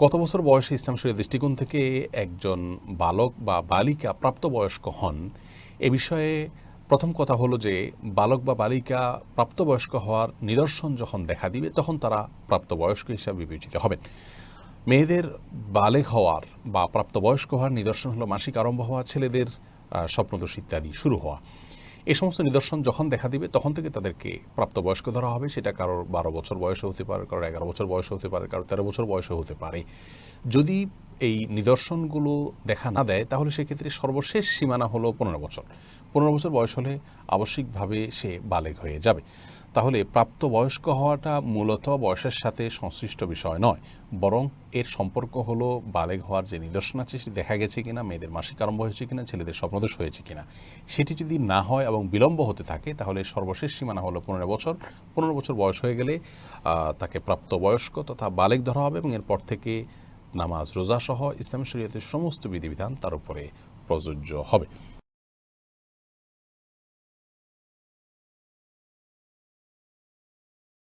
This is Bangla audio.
কত বছর বয়সে ইসলাম শরীয়তের দৃষ্টিকোণ থেকে একজন বালক বা বালিকা প্রাপ্তবয়স্ক হন এ বিষয়ে প্রথম কথা হলো যে বালক বা বালিকা প্রাপ্তবয়স্ক হওয়ার নিদর্শন যখন দেখা দিবে তখন তারা প্রাপ্তবয়স্ক হিসাবে বিবেচিত হবেন। মেয়েদের বালেগ হওয়ার বা প্রাপ্তবয়স্ক হওয়ার নিদর্শন হলো মাসিক আরম্ভ হওয়া, ছেলেদের স্বপ্নদোষ ইত্যাদি শুরু হওয়া। এই সমস্ত নিদর্শন যখন দেখা দিবে তখন থেকে তাদেরকে প্রাপ্তবয়স্ক ধরা হবে। সেটা কারোর 12 বছর বয়সে হতে পারে, কারোর 11 বছর বয়সে হতে পারে, কারোর 13 বছর বয়সে হতে পারে। যদি এই নিদর্শনগুলো দেখা না দেয় তাহলে সেক্ষেত্রে সর্বশেষ সীমানা হলো 15 বছর। 15 বছর বয়স হলে আবশ্যিকভাবে সে বালেগ হয়ে যাবে। তাহলে প্রাপ্তবয়স্ক হওয়াটা মূলত বয়সের সাথে সংশ্লিষ্ট বিষয় নয়, বরং এর সম্পর্ক হলো বালেগ হওয়ার যে নিদর্শন আছে সেটি দেখা গেছে কিনা, মেয়েদের মাসিক আরম্ভ হয়েছে কিনা, ছেলেদের স্বপ্নদোষ হয়েছে কিনা। সেটি যদি না হয় এবং বিলম্ব হতে থাকে তাহলে সর্বশেষ সীমানা হলো 15 বছর। 15 বছর বয়স হয়ে গেলে তাকে প্রাপ্তবয়স্ক তথা বালেগ ধরা হবে এবং এরপর থেকে নামাজ রোজা সহ ইসলামী শরীয়তের সমস্ত বিধিবিধান তার উপরে প্রযোজ্য হবে।